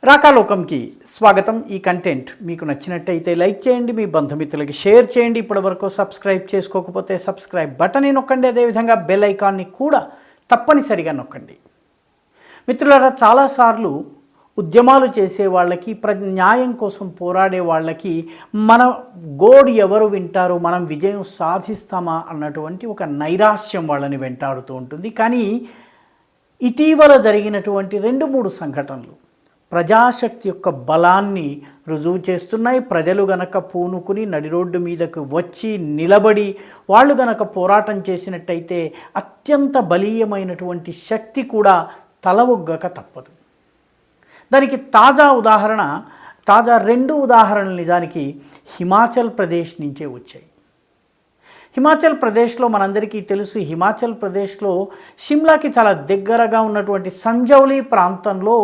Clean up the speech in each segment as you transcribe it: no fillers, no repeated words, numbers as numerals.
రాకాలోకంకి స్వాగతం. ఈ కంటెంట్ మీకు నచ్చినట్టయితే లైక్ చేయండి, మీ బంధుమిత్రులకి షేర్ చేయండి. ఇప్పటివరకు సబ్స్క్రైబ్ చేసుకోకపోతే సబ్స్క్రైబ్ బటన్ని నొక్కండి, అదేవిధంగా బెల్ ఐకాన్ని కూడా తప్పనిసరిగా నొక్కండి. మిత్రులారా, చాలాసార్లు ఉద్యమాలు చేసే వాళ్ళకి, న్యాయం కోసం పోరాడే వాళ్ళకి మన గోడు ఎవరు వింటారు, మనం విజయం సాధిస్తామా అన్నటువంటి ఒక నైరాశ్యం వాళ్ళని వెంటాడుతూ ఉంటుంది. కానీ ఇటీవల జరిగినటువంటి 2-3 సంఘటనలు ప్రజాశక్తి యొక్క బలాన్ని రుజువు చేస్తున్నాయి. ప్రజలు గనక పూనుకుని నడి రోడ్డు మీదకు వచ్చి నిలబడి వాళ్ళు గనక పోరాటం చేసినట్టయితే అత్యంత బలీయమైనటువంటి శక్తి కూడా తల ఒగ్గక తప్పదు. దానికి తాజా 2 ఉదాహరణలు నిజానికి హిమాచల్ ప్రదేశ్ నుంచే వచ్చాయి. హిమాచల్ ప్రదేశ్లో మనందరికీ తెలుసు, హిమాచల్ ప్రదేశ్లో షిమ్లాకి చాలా దగ్గరగా ఉన్నటువంటి సంజౌలీ ప్రాంతంలో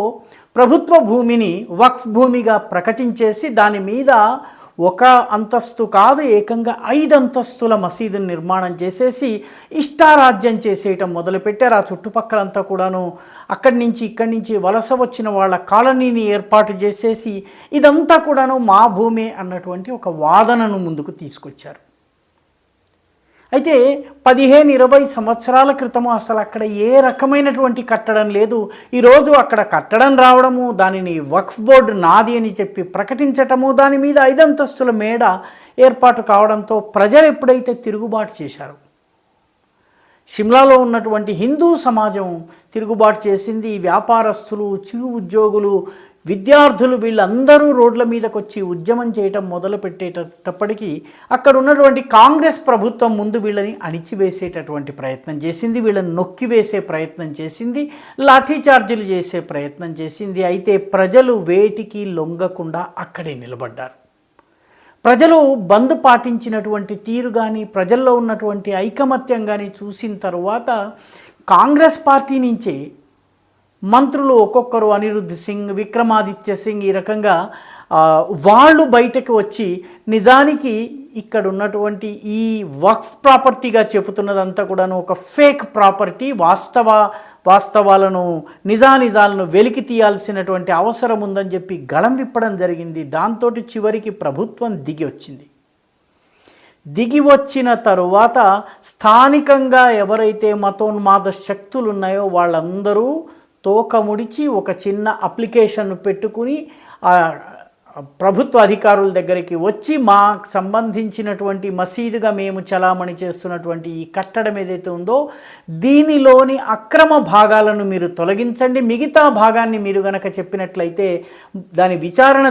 ప్రభుత్వ భూమిని వక్ఫ్ భూమిగా ప్రకటించేసి దాని మీద 1 అంతస్తు కాదు, ఏకంగా 5 అంతస్తుల మసీదుని నిర్మాణం చేసేసి ఇష్టారాజ్యం చేసేయటం మొదలుపెట్టారు. ఆ చుట్టుపక్కలంతా కూడాను ఇక్కడి నుంచి వలస వచ్చిన వాళ్ళ కాలనీని ఏర్పాటు చేసేసి ఇదంతా కూడాను మా భూమే అన్నటువంటి ఒక వాదనను ముందుకు తీసుకొచ్చారు. అయితే 15-20 సంవత్సరాల క్రితము అసలు అక్కడ ఏ రకమైనటువంటి కట్టడం లేదు. ఈరోజు అక్కడ కట్టడం రావడము, దానిని వక్ఫ్ బోర్డు నాది అని చెప్పి ప్రకటించటము, దాని మీద 5 అంతస్తుల మేడ ఏర్పాటు కావడంతో ప్రజలు ఎప్పుడైతే తిరుగుబాటు చేశారో, షిమ్లాలో ఉన్నటువంటి హిందూ సమాజం తిరుగుబాటు చేసింది. వ్యాపారస్తులు, చిరు ఉద్యోగులు, విద్యార్థులు వీళ్ళందరూ రోడ్ల మీదకి వచ్చి ఉద్యమం చేయటం మొదలుపెట్టేటప్పటికీ అక్కడ ఉన్నటువంటి కాంగ్రెస్ ప్రభుత్వం ముందు వీళ్ళని అణిచివేసేటటువంటి ప్రయత్నం చేసింది, వీళ్ళని నొక్కివేసే ప్రయత్నం చేసింది, లాఠీచార్జీలు చేసే ప్రయత్నం చేసింది. అయితే ప్రజలు వేటికి లొంగకుండా అక్కడే నిలబడ్డారు. ప్రజలు బంద్ పాటించినటువంటి తీరు కానీ, ప్రజల్లో ఉన్నటువంటి ఐకమత్యం కానీ చూసిన తరువాత కాంగ్రెస్ పార్టీ నుంచే మంత్రులు ఒక్కొక్కరు, అనిరుద్ధ్ సింగ్, విక్రమాదిత్య సింగ్, ఈ రకంగా వాళ్ళు బయటకు వచ్చి నిజానికి ఇక్కడ ఉన్నటువంటి ఈ వక్ఫ్ ప్రాపర్టీగా చెబుతున్నదంతా కూడాను ఒక ఫేక్ ప్రాపర్టీ, వాస్తవాలను నిజాలను వెలికి తీయాల్సినటువంటి అవసరం ఉందని చెప్పి గళం విప్పడం జరిగింది. దాంతో చివరికి ప్రభుత్వం దిగి వచ్చిన తరువాత స్థానికంగా ఎవరైతే మతోన్మాద శక్తులు ఉన్నాయో వాళ్ళందరూ తోక ముడిచి ఒక చిన్న అప్లికేషన్ పెట్టుకుని ప్రభుత్వ అధికారుల దగ్గరికి వచ్చి మాకు సంబంధించినటువంటి మసీదుగా మేము చలామణి చేస్తున్నటువంటి ఈ కట్టడం ఏదైతే ఉందో దీనిలోని అక్రమ భాగాలను మీరు తొలగించండి, మిగతా భాగాన్ని మీరు గనక చెప్పినట్లయితే దాని విచారణ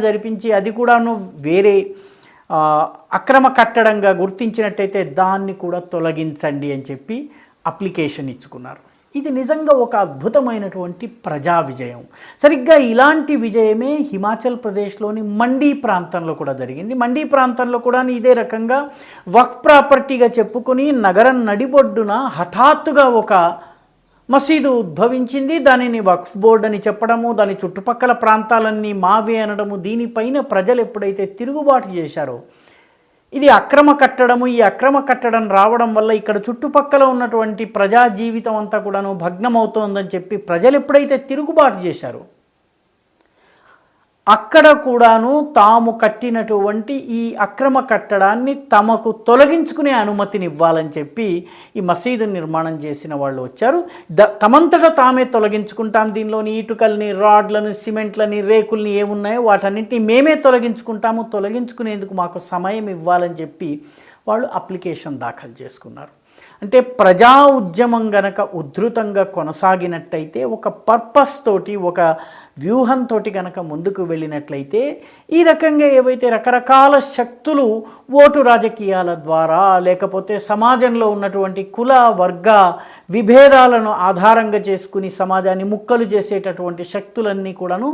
జరిపించి అది కూడాను వేరే అక్రమ కట్టడంగా గుర్తించినట్టయితే దాన్ని కూడా తొలగించండి అని చెప్పి అప్లికేషన్ ఇచ్చుకున్నారు. ఇది నిజంగా ఒక అద్భుతమైనటువంటి ప్రజా విజయం. సరిగ్గా ఇలాంటి విజయమే హిమాచల్ ప్రదేశ్లోని మండీ ప్రాంతంలో కూడా జరిగింది. మండీ ప్రాంతంలో కూడా ఇదే రకంగా వక్ఫ్ ప్రాపర్టీగా చెప్పుకొని నగరం నడిబొడ్డున హఠాత్తుగా ఒక మసీదు ఉద్భవించింది. దానిని వక్ఫ్ బోర్డు అని చెప్పడము, దాని చుట్టుపక్కల ప్రాంతాలన్నీ మావే అనడము, దీనిపైన ప్రజలు ఎప్పుడైతే తిరుగుబాటు చేశారో ఇది అక్రమ కట్టడము, ఈ అక్రమ కట్టడం రావడం వల్ల ఇక్కడ చుట్టుపక్కల ఉన్నటువంటి ప్రజా జీవితం అంతా కూడాను భగ్నమవుతోందని చెప్పి ప్రజలు ఎప్పుడైతే తిరుగుబాటు చేశారో అక్కడ కూడాను తాము కట్టినటువంటి ఈ అక్రమ కట్టడాన్ని తమకు తొలగించుకునే అనుమతిని ఇవ్వాలని చెప్పి ఈ మసీదు నిర్మాణం చేసిన వాళ్ళు వచ్చారు. తమంతటా తామే తొలగించుకుంటాం, దీనిలోని ఇటుకల్ని, రాడ్లను, సిమెంట్లని, రేకుల్ని ఏమున్నాయో వాటన్నింటినీ మేమే తొలగించుకుంటాము, తొలగించుకునేందుకు మాకు సమయం ఇవ్వాలని చెప్పి వాళ్ళు అప్లికేషన్ దాఖలు చేసుకున్నారు. అంటే ప్రజా ఉద్యమం గనక ఉధృతంగా కొనసాగినట్టయితే, ఒక పర్పస్ తోటి, ఒక వ్యూహంతో గనక ముందుకు వెళ్ళినట్లయితే ఈ రకంగా ఏవైతే రకరకాల శక్తులు ఓటు రాజకీయాల ద్వారా లేకపోతే సమాజంలో ఉన్నటువంటి కుల వర్గ విభేదాలను ఆధారంగా చేసుకుని సమాజాన్ని ముక్కలు చేసేటటువంటి శక్తులన్నీ కూడాను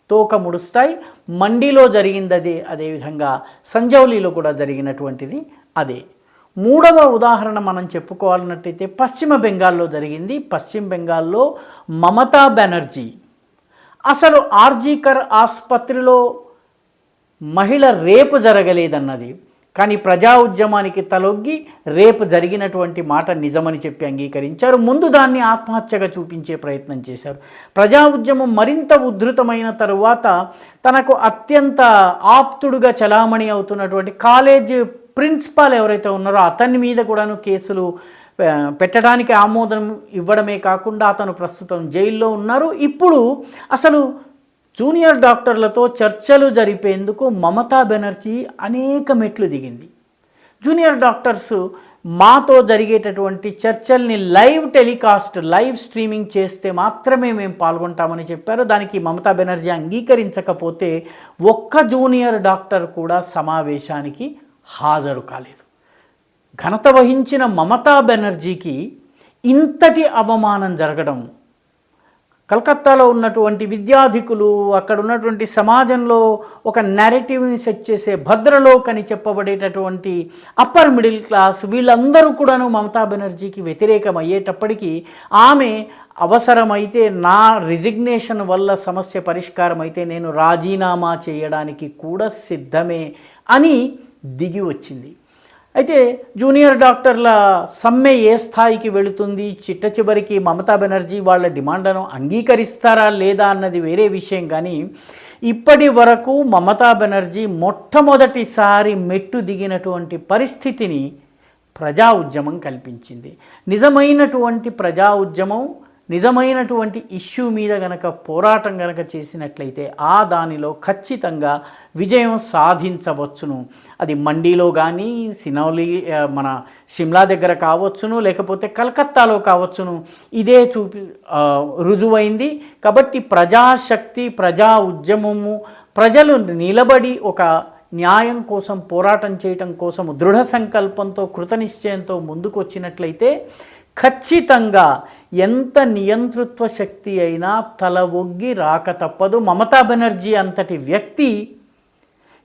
తోక ముడుస్తాయి. మండీలో జరిగింది అదేవిధంగా సంజౌలీలో కూడా జరిగినటువంటిది అదే. 3వ ఉదాహరణ మనం చెప్పుకోవాలన్నట్టయితే పశ్చిమ బెంగాల్లో జరిగింది. పశ్చిమ బెంగాల్లో మమతా బెనర్జీ అసలు ఆర్జీకర్ ఆసుపత్రిలో మహిళ రేపు జరగలేదన్నది, కానీ ప్రజా ఉద్యమానికి తలొగ్గి రేపు జరిగినటువంటి మాట నిజమని చెప్పి అంగీకరించారు. ముందు దాన్ని ఆత్మహత్యగా చూపించే ప్రయత్నం చేశారు. ప్రజా ఉద్యమం మరింత ఉధృతమైన తరువాత తనకు అత్యంత ఆప్తుడుగా చలామణి అవుతున్నటువంటి కాలేజ్ ప్రిన్సిపాల్ ఎవరైతే ఉన్నారో అతని మీద కూడాను కేసులు పెట్టడానికి ఆమోదం ఇవ్వడమే కాకుండా అతను ప్రస్తుతం జైల్లో ఉన్నారు. ఇప్పుడు అసలు జూనియర్ డాక్టర్లతో చర్చలు జరిపేందుకు మమతా బెనర్జీ అనేక మెట్లు దిగింది. జూనియర్ డాక్టర్స్ మాతో జరిగేటటువంటి చర్చల్ని లైవ్ స్ట్రీమింగ్ చేస్తే మాత్రమే మేము పాల్గొంటామని చెప్పారు. దానికి మమతా బెనర్జీ అంగీకరించకపోతే ఒక్క జూనియర్ డాక్టర్ కూడా సమావేశానికి హాజరు కాలేదు. ఘనత వహించిన మమతా బెనర్జీకి ఇంతటి అవమానం జరగడం, కలకత్తాలో ఉన్నటువంటి విద్యాధికులు, అక్కడ ఉన్నటువంటి సమాజంలో ఒక నెరేటివ్ని సెట్ చేసే భద్రలోక్ అని చెప్పబడేటటువంటి అప్పర్ మిడిల్ క్లాస్ వీళ్ళందరూ కూడాను మమతా బెనర్జీకి వ్యతిరేకం అయ్యేటప్పటికీ ఆమె అవసరమైతే నా రిజిగ్నేషన్ వల్ల సమస్య పరిష్కారం అయితే నేను రాజీనామా చేయడానికి కూడా సిద్ధమే అని దిగి వచ్చింది. అయితే జూనియర్ డాక్టర్ల సమ్మె ఏ స్థాయికి వెళుతుంది, చిట్ట చివరికి మమతా బెనర్జీ వాళ్ళ డిమాండ్లను అంగీకరిస్తారా లేదా అన్నది వేరే విషయం. కానీ ఇప్పటి వరకు మమతా బెనర్జీ మొట్టమొదటిసారి మెట్టు దిగినటువంటి పరిస్థితిని ప్రజా ఉద్యమం కల్పించింది. నిజమైనటువంటి ప్రజా ఉద్యమం నిజమైనటువంటి ఇష్యూ మీద గనక పోరాటం గనక చేసినట్లయితే ఆ దానిలో ఖచ్చితంగా విజయం సాధించవచ్చును. అది మండీలో కానీ సినౌలి మన షిమ్లా దగ్గర కావచ్చును, లేకపోతే కలకత్తాలో కావచ్చును, ఇదే రుజువైంది. కాబట్టి ప్రజాశక్తి, ప్రజా ఉద్యమము, ప్రజలు నిలబడి ఒక న్యాయం కోసం పోరాటం చేయటం కోసం దృఢ సంకల్పంతో కృతనిశ్చయంతో ముందుకు వచ్చినట్లయితే ఖచ్చితంగా ఎంత నియంతృత్వ శక్తి అయినా తల ఒగ్గి రాక తప్పదు. మమతా బెనర్జీ అంతటి వ్యక్తి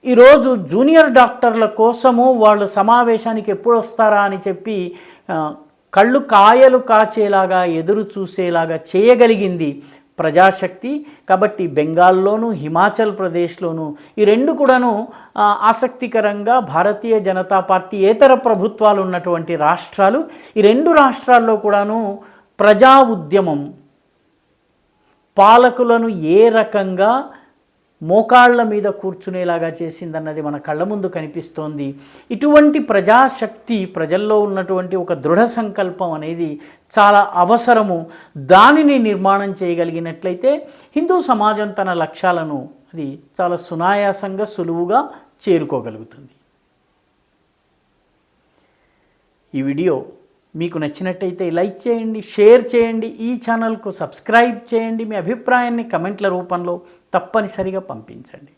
ఈరోజు జూనియర్ డాక్టర్ల కోసము వాళ్ళు సమావేశానికి ఎప్పుడు వస్తారా అని చెప్పి కళ్ళు కాయలు కాచేలాగా ఎదురు చూసేలాగా చేయగలిగింది ప్రజాశక్తి. కాబట్టి బెంగాల్లోనూ హిమాచల్ ప్రదేశ్లోనూ ఈ రెండు కూడాను ఆసక్తికరంగా భారతీయ జనతా పార్టీ ఏతర ప్రభుత్వాలు ఉన్నటువంటి రాష్ట్రాలు. ఈ రెండు రాష్ట్రాల్లో కూడాను ప్రజా ఉద్యమం పాలకులను ఏ రకంగా మోకాళ్ల మీద కూర్చునేలాగా చేసిందన్నది మన కళ్ళ ముందు కనిపిస్తోంది. ఇటువంటి ప్రజాశక్తి, ప్రజల్లో ఉన్నటువంటి ఒక దృఢ సంకల్పం అనేది చాలా అవసరము. దానిని నిర్మాణం చేయగలిగినట్లయితే హిందూ సమాజం తన లక్ష్యాలను అది చాలా సునాయాసంగా సులువుగా చేరుకోగలుగుతుంది. ఈ వీడియో మీకు నచ్చినట్టయితే లైక్ చేయండి, షేర్ చేయండి, ఈ ఛానల్కు సబ్స్క్రైబ్ చేయండి. మీ అభిప్రాయాన్ని కమెంట్ల రూపంలో తప్పనిసరిగా పంపించండి.